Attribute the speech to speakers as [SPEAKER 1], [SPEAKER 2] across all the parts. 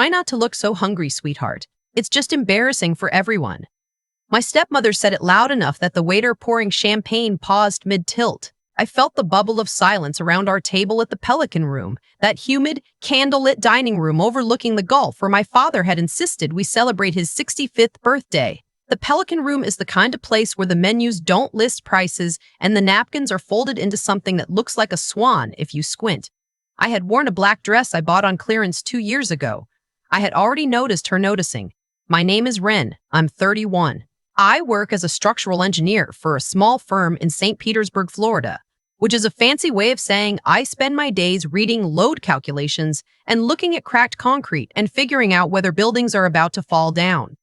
[SPEAKER 1] Try not to look so hungry, sweetheart. It's just embarrassing for everyone. My stepmother said it loud enough that the waiter pouring champagne paused mid-tilt. I felt the bubble of silence around our table at the Pelican Room, that humid, candlelit dining room overlooking the Gulf where my father had insisted we celebrate his 65th birthday. The Pelican Room is the kind of place where the menus don't list prices and the napkins are folded into something that looks like a swan if you squint. I had worn a black dress I bought on clearance 2 years ago. I had already noticed her noticing. My name is Ren. I'm 31. I work as a structural engineer for a small firm in St. Petersburg, Florida, which is a fancy way of saying I spend my days reading load calculations and looking at cracked concrete and figuring out whether buildings are about to fall down.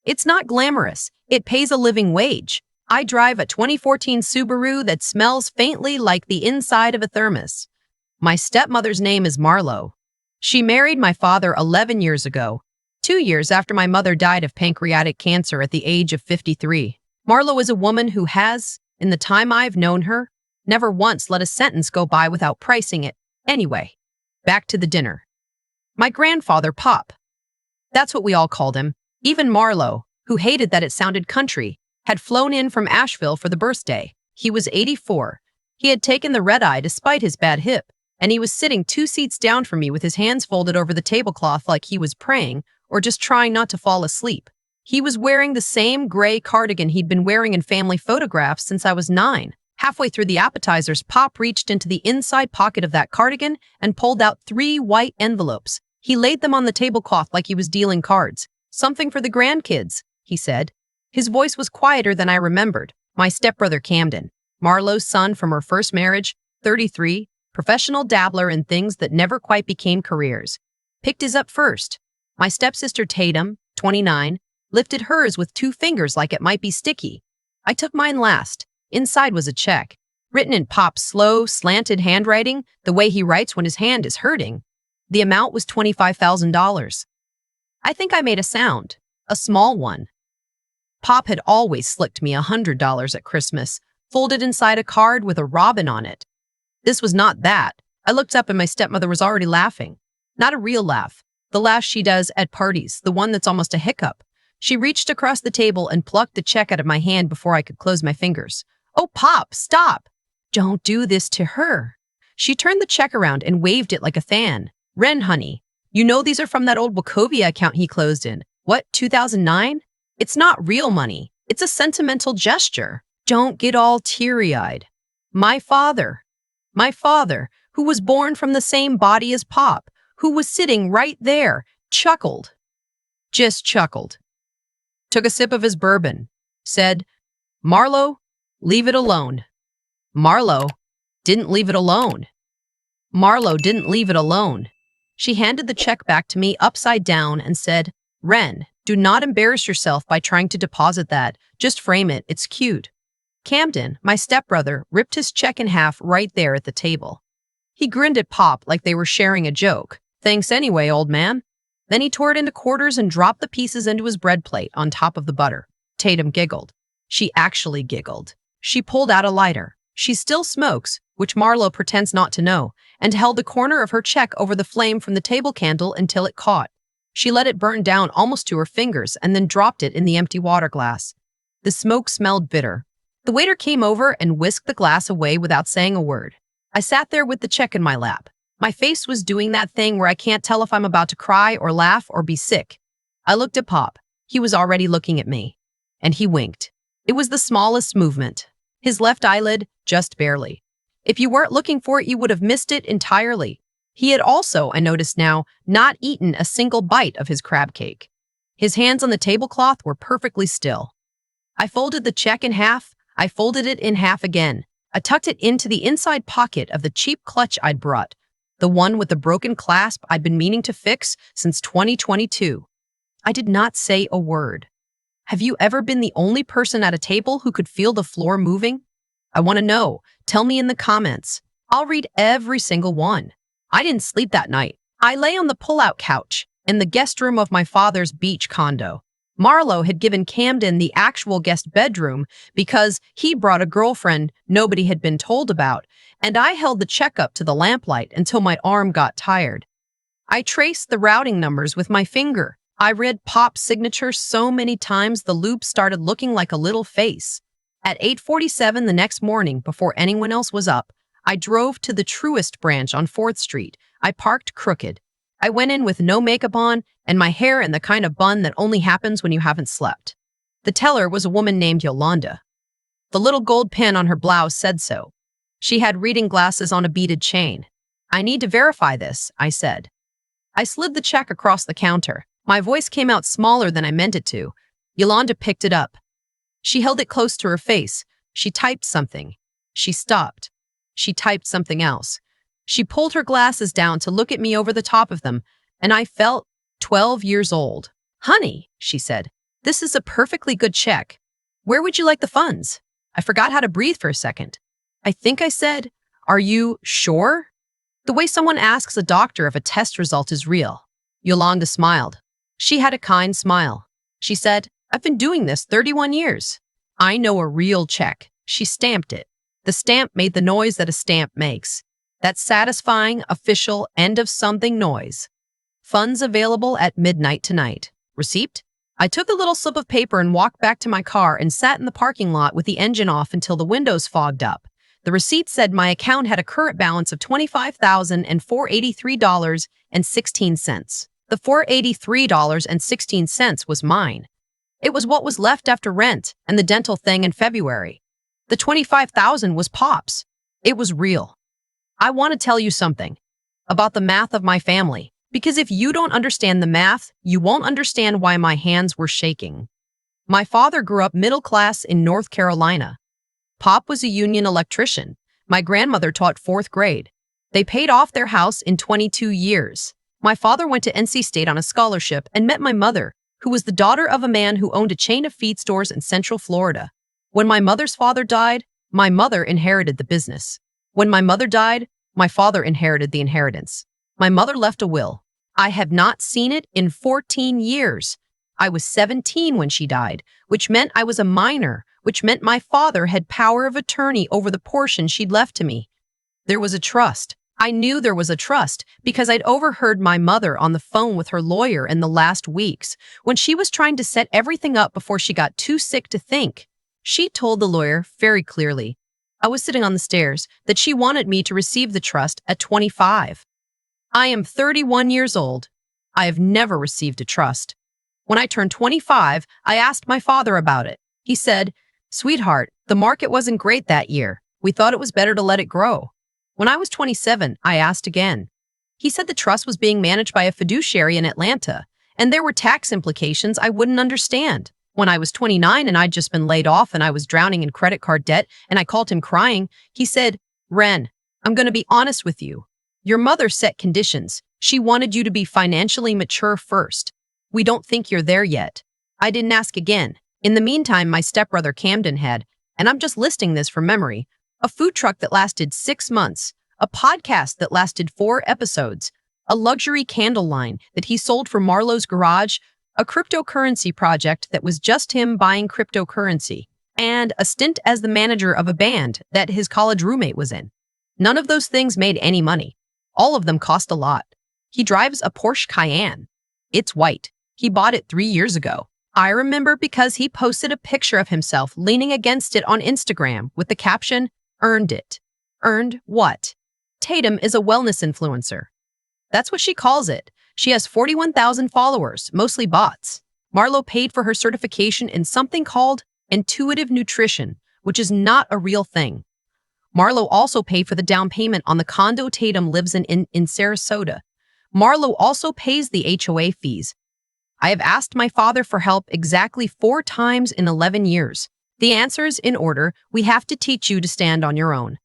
[SPEAKER 1] It's not glamorous. It pays a living wage. I drive a 2014 Subaru that smells faintly like the inside of a thermos. My stepmother's name is Marlo. She married my father 11 years ago, 2 years after my mother died of pancreatic cancer at the age of 53. Marlo is a woman who has, in the time I've known her, never once let a sentence go by without pricing it. Anyway, back to the dinner. My grandfather, Pop. That's what we all called him. Even Marlo, who hated that it sounded country, had flown in from Asheville for the birthday. He was 84. He had taken the red-eye despite his bad hip, and he was sitting 2 seats down from me with his hands folded over the tablecloth like he was praying or just trying not to fall asleep. He was wearing the same gray cardigan he'd been wearing in family photographs since I was 9. Halfway through the appetizers, Pop reached into the inside pocket of that cardigan and pulled out 3 white envelopes. He laid them on the tablecloth like he was dealing cards. "Something for the grandkids," he said. His voice was quieter than I remembered. My stepbrother Camden, Marlo's son from her first marriage, 33, professional dabbler in things that never quite became careers, picked his up first. My stepsister Tatum, 29, lifted hers with 2 fingers like it might be sticky. I took mine last. Inside was a check, written in Pop's slow, slanted handwriting, the way he writes when his hand is hurting. The amount was $25,000. I think I made a sound, a small one. Pop had always slicked me $100 at Christmas, folded inside a card with a robin on it. This was not that. I looked up and my stepmother was already laughing. Not a real laugh. The laugh she does at parties, the one that's almost a hiccup. She reached across the table and plucked the check out of my hand before I could close my fingers. "Oh, Pop, stop! Don't do this to her." She turned the check around and waved it like a fan. "Ren, honey, you know these are from that old Wachovia account he closed in. What, 2009? It's not real money. It's a sentimental gesture. Don't get all teary-eyed. My father, who was born from the same body as Pop, who was sitting right there, chuckled. Just chuckled. Took a sip of his bourbon, said, 'Marlo, leave it alone.' Marlo didn't leave it alone. Marlo didn't leave it alone. She handed the check back to me upside down and said, 'Ren, do not embarrass yourself by trying to deposit that. Just frame it. It's cute.' Camden, my stepbrother, ripped his check in half right there at the table. He grinned at Pop like they were sharing a joke. 'Thanks anyway, old man.' Then he tore it into quarters and dropped the pieces into his bread plate on top of the butter. Tatum giggled. She actually giggled. She pulled out a lighter. She still smokes, which Marlo pretends not to know, and held the corner of her check over the flame from the table candle until it caught. She let it burn down almost to her fingers and then dropped it in the empty water glass. The smoke smelled bitter. The waiter came over and whisked the glass away without saying a word. I sat there with the check in my lap. My face was doing that thing where I can't tell if I'm about to cry or laugh or be sick. I looked at Pop. He was already looking at me. And he winked. It was the smallest movement. His left eyelid, just barely. If you weren't looking for it, you would have missed it entirely. He had also, I noticed now, not eaten a single bite of his crab cake. His hands on the tablecloth were perfectly still. I folded the check in half. I folded it in half again. I tucked it into the inside pocket of the cheap clutch I'd brought, the one with the broken clasp I'd been meaning to fix since 2022. I did not say a word. Have you ever been the only person at a table who could feel the floor moving? I want to know. Tell me in the comments. I'll read every single one. I didn't sleep that night. I lay on the pull-out couch in the guest room of my father's beach condo. Marlo had given Camden the actual guest bedroom because he brought a girlfriend nobody had been told about, and I held the check up to the lamplight until my arm got tired. I traced the routing numbers with my finger. I read Pop's signature so many times the loop started looking like a little face. At 8:47 the next morning, before anyone else was up, I drove to the Truist branch on 4th Street. I parked crooked. I went in with no makeup on and my hair in the kind of bun that only happens when you haven't slept. The teller was a woman named Yolanda. The little gold pin on her blouse said so. She had reading glasses on a beaded chain. "I need to verify this," I said. I slid the check across the counter. My voice came out smaller than I meant it to. Yolanda picked it up. She held it close to her face. She typed something. She stopped. She typed something else. She pulled her glasses down to look at me over the top of them, and I felt 12 years old. "Honey," she said, "this is a perfectly good check. Where would you like the funds?" I forgot how to breathe for a second. I think I said, "Are you sure?" The way someone asks a doctor if a test result is real. Yolanda smiled. She had a kind smile. She said, "I've been doing this 31 years. I know a real check." She stamped it. The stamp made the noise that a stamp makes. That satisfying, official, end of something noise. "Funds available at midnight tonight. Receipt?" I took the little slip of paper and walked back to my car and sat in the parking lot with the engine off until the windows fogged up. The receipt said my account had a current balance of $25,483.16. The $483.16 was mine. It was what was left after rent and the dental thing in February. The $25,000 was Pop's. It was real. I want to tell you something about the math of my family, because if you don't understand the math, you won't understand why my hands were shaking. My father grew up middle class in North Carolina. Pop was a union electrician. My grandmother taught 4th grade. They paid off their house in 22 years. My father went to NC State on a scholarship and met my mother, who was the daughter of a man who owned a chain of feed stores in Central Florida. When my mother's father died, my mother inherited the business. When my mother died, my father inherited the inheritance. My mother left a will. I have not seen it in 14 years. I was 17 when she died, which meant I was a minor, which meant my father had power of attorney over the portion she'd left to me. There was a trust. I knew there was a trust because I'd overheard my mother on the phone with her lawyer in the last weeks when she was trying to set everything up before she got too sick to think. She told the lawyer very clearly, I was sitting on the stairs, that she wanted me to receive the trust at 25. I am 31 years old. I have never received a trust. When I turned 25, I asked my father about it. He said, "Sweetheart, the market wasn't great that year. We thought it was better to let it grow." When I was 27, I asked again. He said the trust was being managed by a fiduciary in Atlanta, and there were tax implications I wouldn't understand. When I was 29 and I'd just been laid off and I was drowning in credit card debt and I called him crying, he said, "Ren, I'm going to be honest with you. Your mother set conditions. She wanted you to be financially mature first. We don't think you're there yet." I didn't ask again. In the meantime, my stepbrother Camden had, and I'm just listing this from memory, a food truck that lasted 6 months, a podcast that lasted 4 episodes, a luxury candle line that he sold from Marlowe's garage, a cryptocurrency project that was just him buying cryptocurrency, and a stint as the manager of a band that his college roommate was in. None of those things made any money. All of them cost a lot. He drives a Porsche Cayenne. It's white. He bought it 3 years ago. I remember because he posted a picture of himself leaning against it on Instagram with the caption, "Earned it." Earned what? Tatum is a wellness influencer. That's what she calls it. She has 41,000 followers, mostly bots. Marlo paid for her certification in something called intuitive nutrition, which is not a real thing. Marlo also paid for the down payment on the condo Tatum lives in Sarasota. Marlo also pays the HOA fees. I have asked my father for help exactly 4 times in 11 years. The answer's in order. We have to teach you to stand on your own.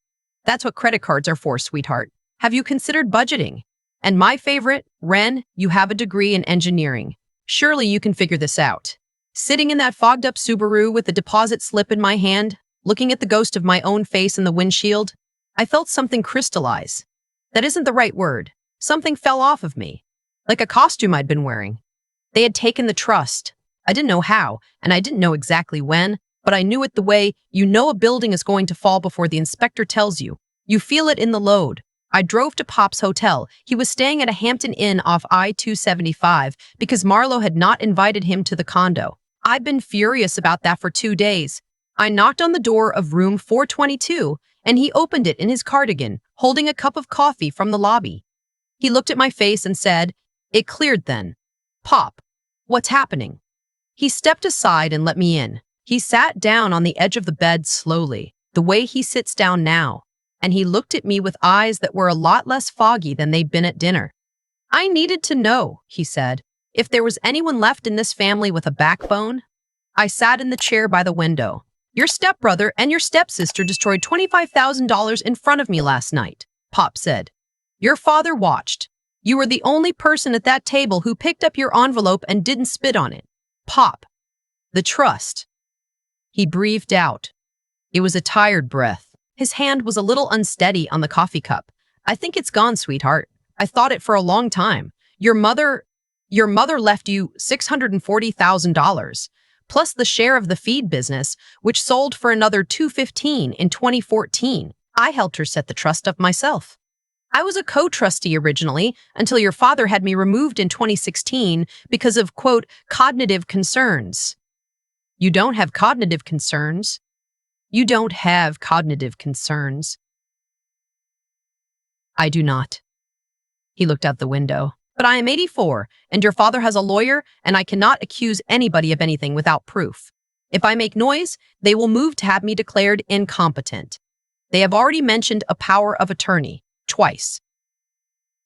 [SPEAKER 1] That's what credit cards are for, sweetheart. Have you considered budgeting? And my favorite, Ren, you have a degree in engineering. Surely you can figure this out. Sitting in that fogged up Subaru with the deposit slip in my hand, looking at the ghost of my own face in the windshield, I felt something crystallize. That isn't the right word. Something fell off of me, like a costume I'd been wearing. They had taken the trust. I didn't know how, and I didn't know exactly when, but I knew it the way you know a building is going to fall before the inspector tells you. You feel it in the load. I drove to Pop's hotel. He was staying at a Hampton Inn off I-275 because Marlo had not invited him to the condo. I'd been furious about that for 2 days. I knocked on the door of room 422, and he opened it in his cardigan, holding a cup of coffee from the lobby. He looked at my face and said, "It cleared then. Pop, what's happening?" He stepped aside and let me in. He sat down on the edge of the bed slowly, the way he sits down now, and he looked at me with eyes that were a lot less foggy than they'd been at dinner. "I needed to know," he said, "if there was anyone left in this family with a backbone." I sat in the chair by the window. "Your stepbrother and your stepsister destroyed $25,000 in front of me last night," Pop said. "Your father watched. You were the only person at that table who picked up your envelope and didn't spit on it. Pop, the trust." He breathed out. It was a tired breath. His hand was a little unsteady on the coffee cup. "I think it's gone, sweetheart. I thought it for a long time. Your mother left you $640,000, plus the share of the feed business, which sold for another $215 in 2014. I helped her set the trust up myself. I was a co-trustee originally until your father had me removed in 2016 because of, quote, cognitive concerns." "You don't have cognitive concerns." "You don't have cognitive concerns." "I do not." He looked out the window. "But I am 84, and your father has a lawyer, and I cannot accuse anybody of anything without proof. If I make noise, they will move to have me declared incompetent. They have already mentioned a power of attorney, twice."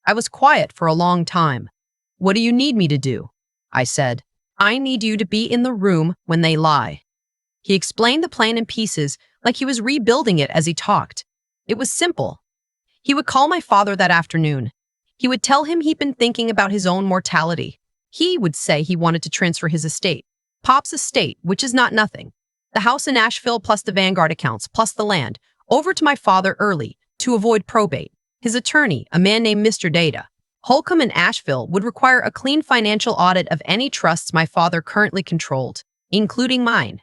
[SPEAKER 1] I was quiet for a long time. "What do you need me to do?" I said. "I need you to be in the room when they lie." He explained the plan in pieces, like he was rebuilding it as he talked. It was simple. He would call my father that afternoon. He would tell him he'd been thinking about his own mortality. He would say he wanted to transfer his estate. Pop's estate, which is not nothing. The house in Asheville plus the Vanguard accounts plus the land, over to my father early to avoid probate. His attorney, a man named Mr. Data, Holcomb in Asheville, would require a clean financial audit of any trusts my father currently controlled, including mine.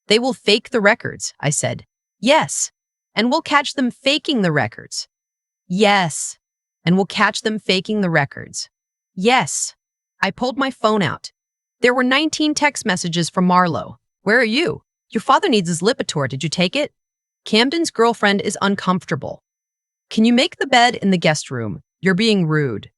[SPEAKER 1] "They will fake the records," I said. "Yes, and we'll catch them faking the records." "Yes, and we'll catch them faking the records." "Yes." I pulled my phone out. There were 19 text messages from Marlo. "Where are you? Your father needs his Lipitor. Did you take it? Camden's girlfriend is uncomfortable. Can you make the bed in the guest room? You're being rude."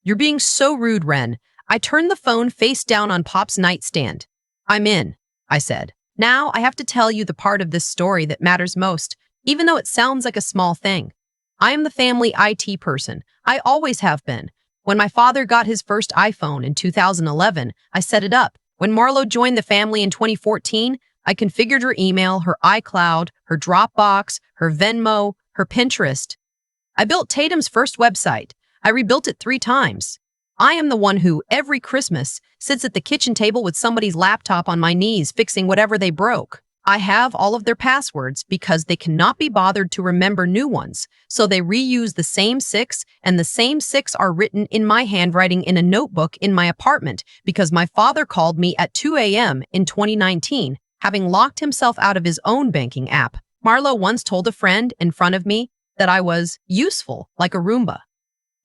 [SPEAKER 1] "You're being so rude, Ren." I turned the phone face down on Pop's nightstand. "I'm in," I said. "Now I have to tell you the part of this story that matters most, even though it sounds like a small thing. I am the family IT person. I always have been. When my father got his first iPhone in 2011, I set it up. When Marlo joined the family in 2014, I configured her email, her iCloud, her Dropbox, her Venmo, her Pinterest. I built Tatum's first website. I rebuilt it 3 times. I am the one who, every Christmas, sits at the kitchen table with somebody's laptop on my knees fixing whatever they broke. I have all of their passwords because they cannot be bothered to remember new ones, so they reuse the same 6, and the same 6 are written in my handwriting in a notebook in my apartment because my father called me at 2 a.m. in 2019, having locked himself out of his own banking app. Marlo once told a friend in front of me that I was useful like a Roomba.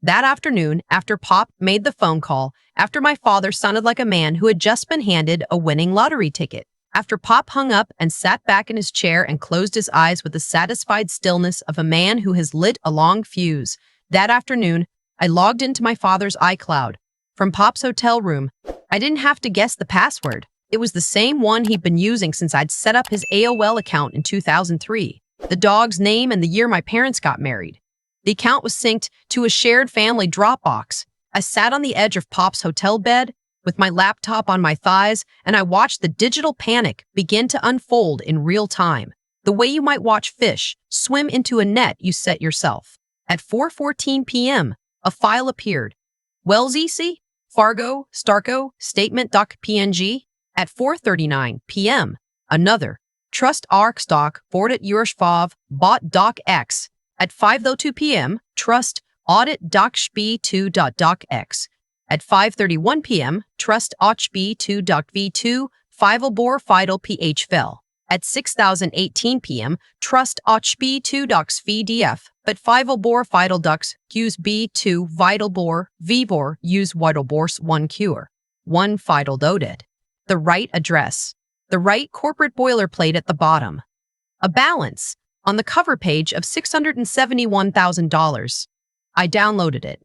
[SPEAKER 1] That afternoon, after Pop made the phone call, after my father sounded like a man who had just been handed a winning lottery ticket, after Pop hung up and sat back in his chair and closed his eyes with the satisfied stillness of a man who has lit a long fuse, that afternoon, I logged into my father's iCloud. From Pop's hotel room, I didn't have to guess the password. It was the same one he'd been using since I'd set up his AOL account in 2003, the dog's name and the year my parents got married. The account was synced to a shared family Dropbox. I sat on the edge of Pop's hotel bed with my laptop on my thighs, and I watched the digital panic begin to unfold in real time, the way you might watch fish swim into a net you set yourself. At 4:14 p.m., a file appeared. Wells Fargo, Starco, statement.png. At 4:39 p.m., another. Trust arc stock, audit Urshfov, bot docx. At 5:02 p.m., trust audit docshb2.docx. At 5:31 p.m., trust ochb2.v2, fivelbor fidel phfel. At 6:18 p.m., trust HB 2 dux VDF, but 5 bor vital dux use B2 vital bor Vbor use vital bors 1 cure. 1 vital doded. The right address. The right corporate boilerplate at the bottom. A balance on the cover page of $671,000. I downloaded it.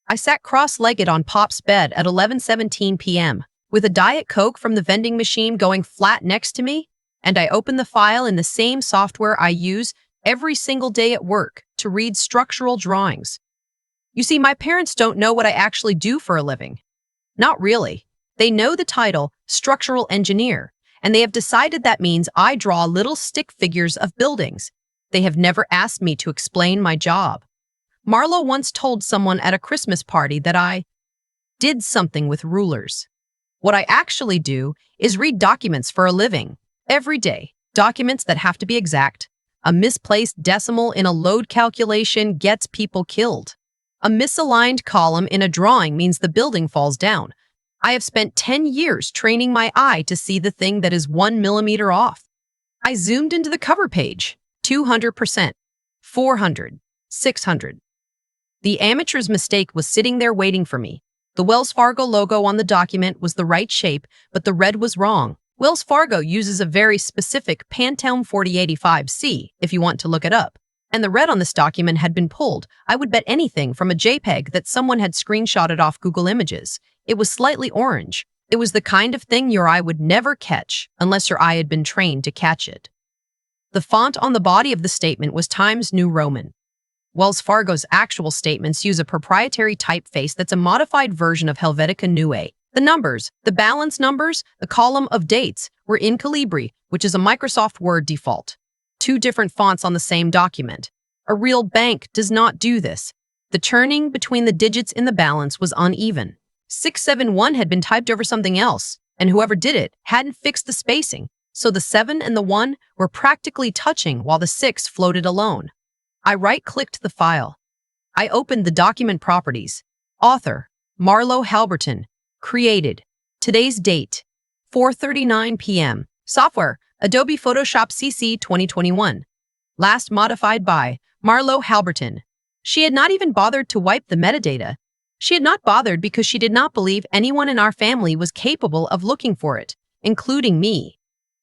[SPEAKER 1] I sat cross-legged on Pop's bed at 11:17 p.m. with a Diet Coke from the vending machine going flat next to me, and I opened the file in the same software I use every single day at work to read structural drawings. You see, my parents don't know what I actually do for a living. Not really. They know the title, structural engineer, and they have decided that means I draw little stick figures of buildings. They have never asked me to explain my job. Marlo once told someone at a Christmas party that I did something with rulers. What I actually do is read documents for a living. Every day, documents that have to be exact. A misplaced decimal in a load calculation gets people killed. A misaligned column in a drawing means the building falls down. I have spent 10 years training my eye to see the thing that is 1 millimeter off. I zoomed into the cover page. 200%, 400, 600. The amateur's mistake was sitting there waiting for me. The Wells Fargo logo on the document was the right shape, but the red was wrong. Wells Fargo uses a very specific Pantone 4085C, if you want to look it up. And the red on this document had been pulled. I would bet anything from a JPEG that someone had screenshotted off Google Images. It was slightly orange. It was the kind of thing your eye would never catch unless your eye had been trained to catch it. The font on the body of the statement was Times New Roman. Wells Fargo's actual statements use a proprietary typeface that's a modified version of Helvetica Neue. The numbers, the balance numbers, the column of dates were in Calibri, which is a Microsoft Word default. 2 different fonts on the same document. A real bank does not do this. The turning between the digits in the balance was uneven. 671 had been typed over something else, and whoever did it hadn't fixed the spacing, so the 7 and the 1 were practically touching while the 6 floated alone. I right-clicked the file. I opened the document properties. Author, Marlo Halberton. Created. Today's date, 4:39 p.m. Software, Adobe Photoshop CC 2021. Last modified by Marlo Halberton. She had not even bothered to wipe the metadata. She had not bothered because she did not believe anyone in our family was capable of looking for it, including me.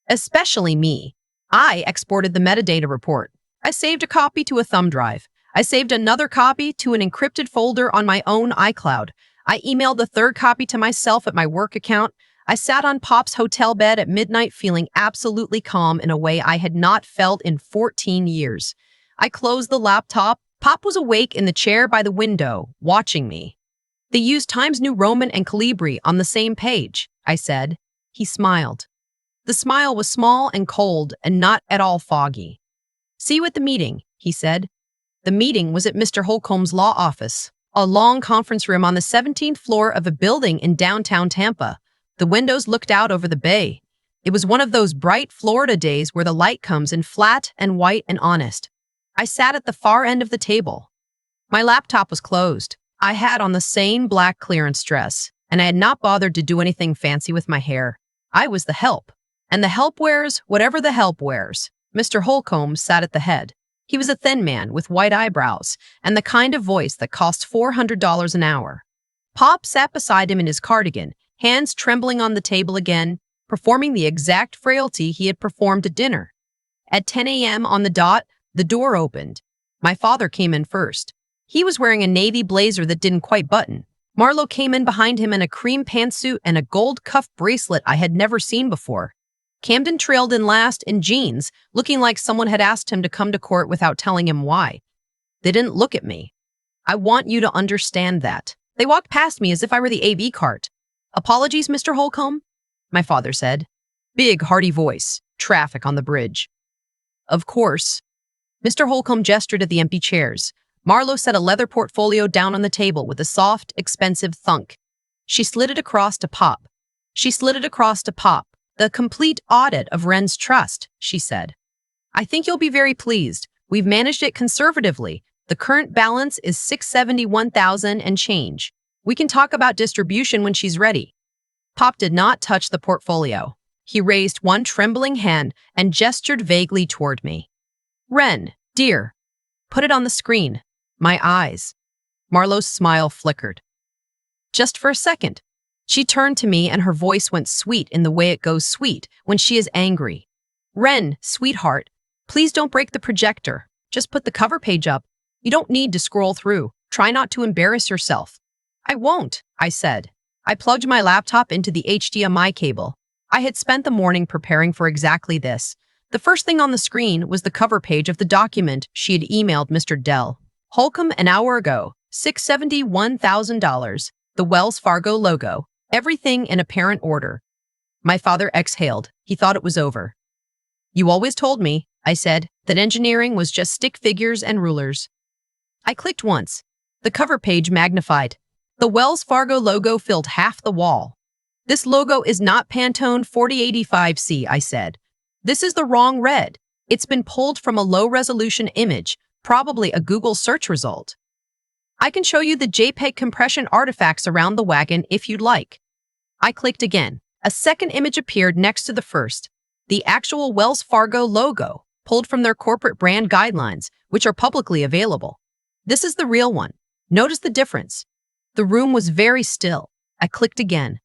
[SPEAKER 1] Especially me. I exported the metadata report. I saved a copy to a thumb drive. I saved another copy to an encrypted folder on my own iCloud. I emailed the 3rd copy to myself at my work account. I sat on Pop's hotel bed at midnight feeling absolutely calm in a way I had not felt in 14 years. I closed the laptop. Pop was awake in the chair by the window, watching me. They used Times New Roman and Calibri on the same page, I said. He smiled. The smile was small and cold and not at all foggy. See you at the meeting, he said. The meeting was at Mr. Holcomb's law office, a long conference room on the 17th floor of a building in downtown Tampa. The windows looked out over the bay. It was one of those bright Florida days where the light comes in flat and white and honest. I sat at the far end of the table. My laptop was closed. I had on the same black clearance dress, and I had not bothered to do anything fancy with my hair. I was the help, and the help wears whatever the help wears. Mr. Holcomb sat at the head. He was a thin man with white eyebrows and the kind of voice that cost $400 an hour. Pop sat beside him in his cardigan, hands trembling on the table again, performing the exact frailty he had performed at dinner. At 10 a.m. on the dot, the door opened. My father came in first. He was wearing a navy blazer that didn't quite button. Marlo came in behind him in a cream pantsuit and a gold cuff bracelet I had never seen before. Camden trailed in last in jeans, looking like someone had asked him to come to court without telling him why. They didn't look at me. I want you to understand that. They walked past me as if I were the AV cart. Apologies, Mr. Holcomb, my father said. Big, hearty voice. Traffic on the bridge. Of course. Mr. Holcomb gestured at the empty chairs. Marlo set a leather portfolio down on the table with a soft, expensive thunk. She slid it across to Pop. The complete audit of Wren's trust, she said. I think you'll be very pleased. We've managed it conservatively. The current balance is $671,000 and change. We can talk about distribution when she's ready. Pop did not touch the portfolio. He raised one trembling hand and gestured vaguely toward me. Ren, dear, put it on the screen. My eyes. Marlo's smile flickered. Just for a second. She turned to me and her voice went sweet in the way it goes sweet when she is angry. Ren, sweetheart, please don't break the projector. Just put the cover page up. You don't need to scroll through. Try not to embarrass yourself. I won't, I said. I plugged my laptop into the HDMI cable. I had spent the morning preparing for exactly this. The first thing on the screen was the cover page of the document she had emailed Mr. Dell Holcomb an hour ago. $671,000. The Wells Fargo logo. Everything in apparent order. My father exhaled. He thought it was over. You always told me, I said, that engineering was just stick figures and rulers. I clicked once. The cover page magnified. The Wells Fargo logo filled half the wall. This logo is not Pantone 4085C, I said. This is the wrong red. It's been pulled from a low-resolution image, probably a Google search result. I can show you the JPEG compression artifacts around the wagon if you'd like. I clicked again. A second image appeared next to the first. The actual Wells Fargo logo, pulled from their corporate brand guidelines, which are publicly available. This is the real one. Notice the difference. The room was very still. I clicked again.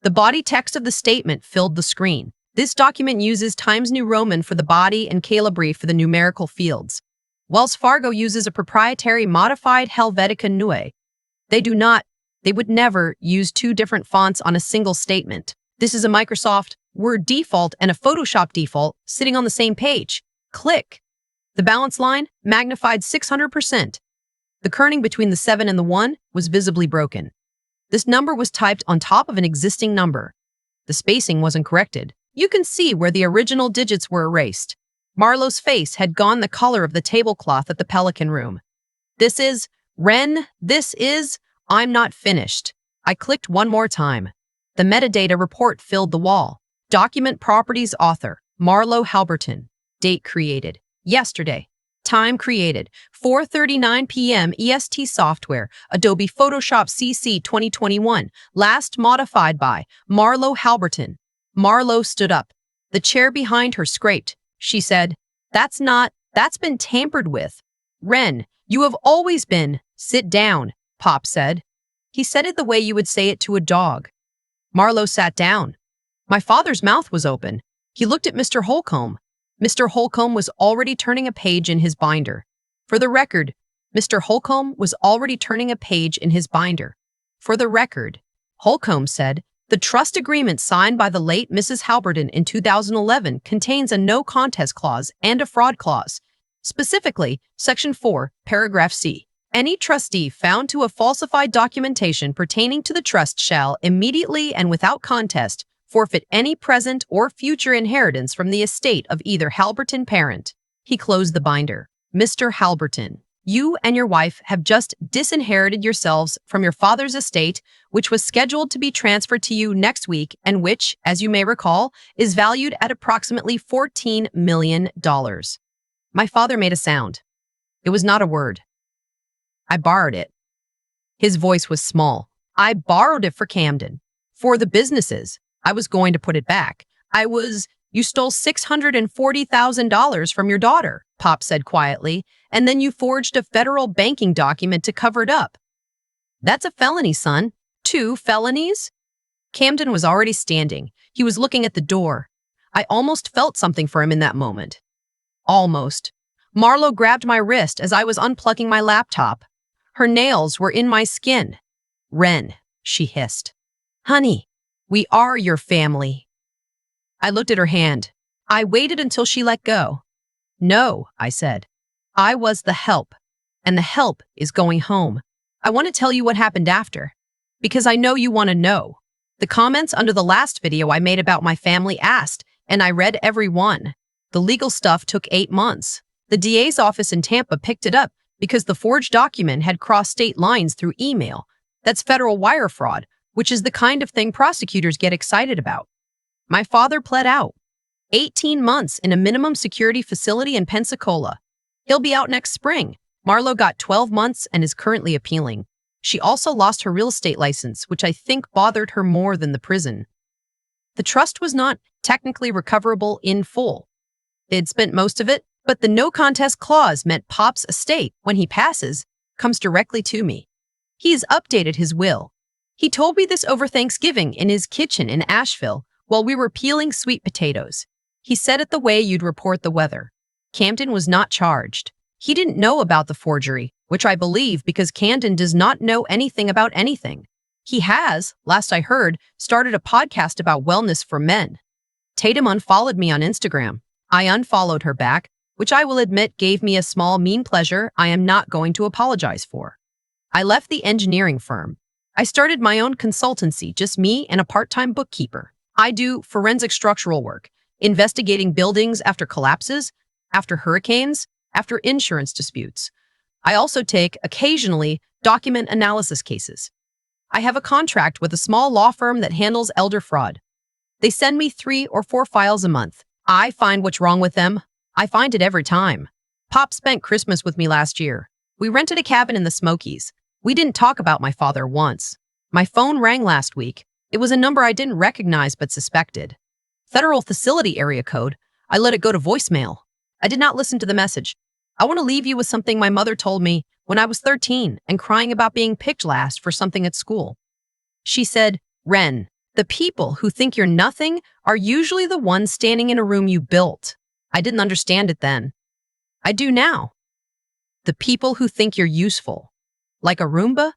[SPEAKER 1] The body text of the statement filled the screen. This document uses Times New Roman for the body and Calibri for the numerical fields. Wells Fargo uses a proprietary modified Helvetica Neue. They would never use two different fonts on a single statement. This is a Microsoft Word default and a Photoshop default sitting on the same page. Click. The balance line magnified 600%. The kerning between the 7 and the 1 was visibly broken. This number was typed on top of an existing number. The spacing wasn't corrected. You can see where the original digits were erased. Marlo's face had gone the color of the tablecloth at the Pelican Room. I'm not finished. I clicked one more time. The metadata report filled the wall. Document properties author, Marlo Halberton. Date created, yesterday. Time created, 4:39 p.m. EST software, Adobe Photoshop CC 2021. Last modified by Marlo Halberton. Marlo stood up. The chair behind her scraped. She said, that's been tampered with. Ren, you have always been. Sit down, Pop said. He said it the way you would say it to a dog. Marlo sat down. My father's mouth was open. He looked at Mr. Holcomb. Mr. Holcomb was already turning a page in his binder. For the record, Mr. Holcomb was already turning a page in his binder. For the record, Holcomb said, the trust agreement signed by the late Mrs. Halberton in 2011 contains a no contest clause and a fraud clause. Specifically, Section 4, Paragraph C. Any trustee found to have falsified documentation pertaining to the trust shall immediately and without contest forfeit any present or future inheritance from the estate of either Halberton parent. He closed the binder. Mr. Halberton, you and your wife have just disinherited yourselves from your father's estate, which was scheduled to be transferred to you next week and which, as you may recall, is valued at approximately $14 million. My father made a sound. It was not a word. I borrowed it. His voice was small. I borrowed it for Camden. For the businesses. I was going to put it back. You stole $640,000 from your daughter, Pop said quietly, and then you forged a federal banking document to cover it up. That's a felony, son. 2 felonies? Camden was already standing. He was looking at the door. I almost felt something for him in that moment. Almost. Marlo grabbed my wrist as I was unplugging my laptop. Her nails were in my skin. Ren, she hissed. Honey, we are your family. I looked at her hand. I waited until she let go. No, I said. I was the help, and the help is going home. I want to tell you what happened after, because I know you want to know. The comments under the last video I made about my family asked, and I read every one. The legal stuff took 8 months. The DA's office in Tampa picked it up because the forged document had crossed state lines through email. That's federal wire fraud, which is the kind of thing prosecutors get excited about. My father pled out. 18 months in a minimum security facility in Pensacola. He'll be out next spring. Marlo got 12 months and is currently appealing. She also lost her real estate license, which I think bothered her more than the prison. The trust was not technically recoverable in full. They'd spent most of it, but the no contest clause meant Pop's estate, when he passes, comes directly to me. He's updated his will. He told me this over Thanksgiving in his kitchen in Asheville while we were peeling sweet potatoes. He said it the way you'd report the weather. Camden was not charged. He didn't know about the forgery, which I believe because Camden does not know anything about anything. He has, last I heard, started a podcast about wellness for men. Tatum unfollowed me on Instagram. I unfollowed her back, which I will admit gave me a small mean pleasure I am not going to apologize for. I left the engineering firm. I started my own consultancy, just me and a part-time bookkeeper. I do forensic structural work, investigating buildings after collapses, after hurricanes, after insurance disputes. I also take, occasionally, document analysis cases. I have a contract with a small law firm that handles elder fraud. They send me 3 or 4 files a month. I find what's wrong with them. I find it every time. Pop spent Christmas with me last year. We rented a cabin in the Smokies. We didn't talk about my father once. My phone rang last week. It was a number I didn't recognize but suspected. Federal Facility area code. I let it go to voicemail. I did not listen to the message. I want to leave you with something my mother told me when I was 13 and crying about being picked last for something at school. She said, "Ren, the people who think you're nothing are usually the ones standing in a room you built." I didn't understand it then. I do now. The people who think you're useful. Like a Roomba?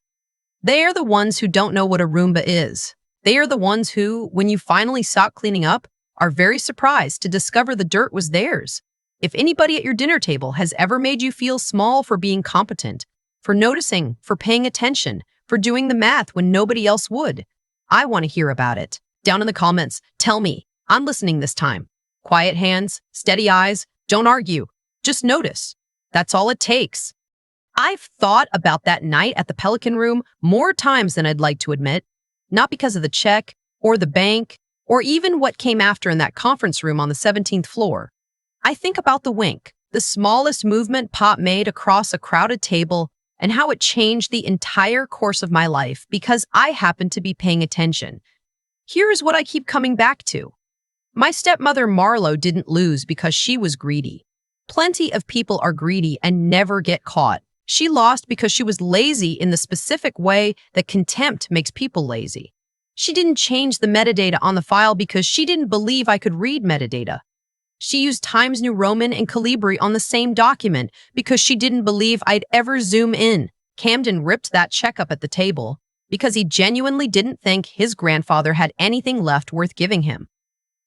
[SPEAKER 1] They are the ones who don't know what a Roomba is. They are the ones who, when you finally stop cleaning up, are very surprised to discover the dirt was theirs. If anybody at your dinner table has ever made you feel small for being competent, for noticing, for paying attention, for doing the math when nobody else would, I want to hear about it. Down in the comments, tell me. I'm listening this time. Quiet hands, steady eyes, don't argue. Just notice. That's all it takes. I've thought about that night at the Pelican Room more times than I'd like to admit. Not because of the check, or the bank, or even what came after in that conference room on the 17th floor. I think about the wink, the smallest movement Pop made across a crowded table, and how it changed the entire course of my life because I happened to be paying attention. Here's what I keep coming back to. My stepmother Marlo didn't lose because she was greedy. Plenty of people are greedy and never get caught. She lost because she was lazy in the specific way that contempt makes people lazy. She didn't change the metadata on the file because she didn't believe I could read metadata. She used Times New Roman and Calibri on the same document because she didn't believe I'd ever zoom in. Camden ripped that check up at the table because he genuinely didn't think his grandfather had anything left worth giving him.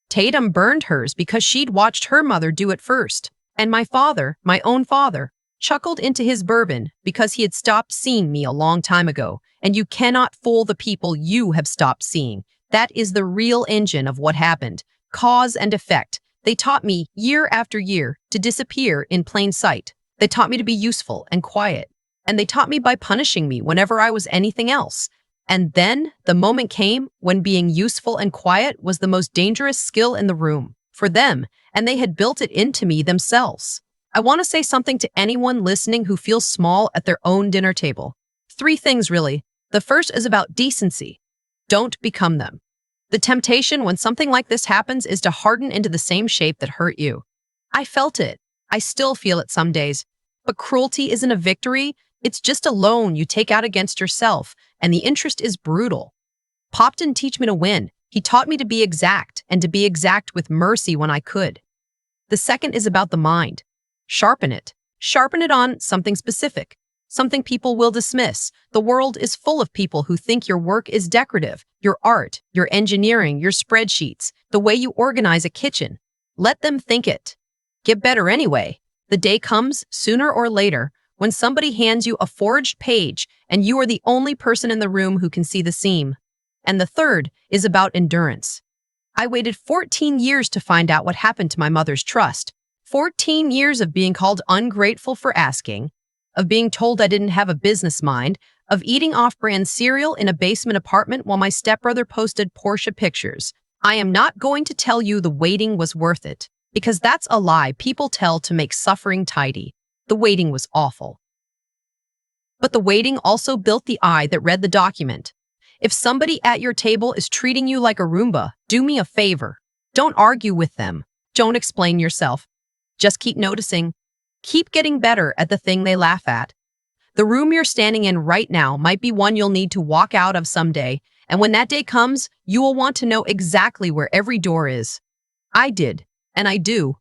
[SPEAKER 1] Tatum burned hers because she'd watched her mother do it first. And my father, my own father, chuckled into his bourbon because he had stopped seeing me a long time ago. And you cannot fool the people you have stopped seeing. That is the real engine of what happened. Cause and effect. They taught me, year after year, to disappear in plain sight. They taught me to be useful and quiet. And they taught me by punishing me whenever I was anything else. And then the moment came when being useful and quiet was the most dangerous skill in the room for them, and they had built it into me themselves. I want to say something to anyone listening who feels small at their own dinner table. 3 things, really. The first is about decency. Don't become them. The temptation when something like this happens is to harden into the same shape that hurt you. I felt it. I still feel it some days. But cruelty isn't a victory. It's just a loan you take out against yourself, and the interest is brutal. Pop didn't teach me to win. He taught me to be exact, and to be exact with mercy when I could. The second is about the mind. Sharpen it. Sharpen it on something specific. Something people will dismiss. The world is full of people who think your work is decorative, your art, your engineering, your spreadsheets, the way you organize a kitchen. Let them think it. Get better anyway. The day comes, sooner or later, when somebody hands you a forged page and you are the only person in the room who can see the seam. And the third is about endurance. I waited 14 years to find out what happened to my mother's trust. 14 years of being called ungrateful for asking, of being told I didn't have a business mind, of eating off-brand cereal in a basement apartment while my stepbrother posted Porsche pictures. I am not going to tell you the waiting was worth it, because that's a lie people tell to make suffering tidy. The waiting was awful. But the waiting also built the eye that read the document. If somebody at your table is treating you like a Roomba, do me a favor. Don't argue with them. Don't explain yourself. Just keep noticing. Keep getting better at the thing they laugh at. The room you're standing in right now might be one you'll need to walk out of someday, and when that day comes, you will want to know exactly where every door is. I did, and I do.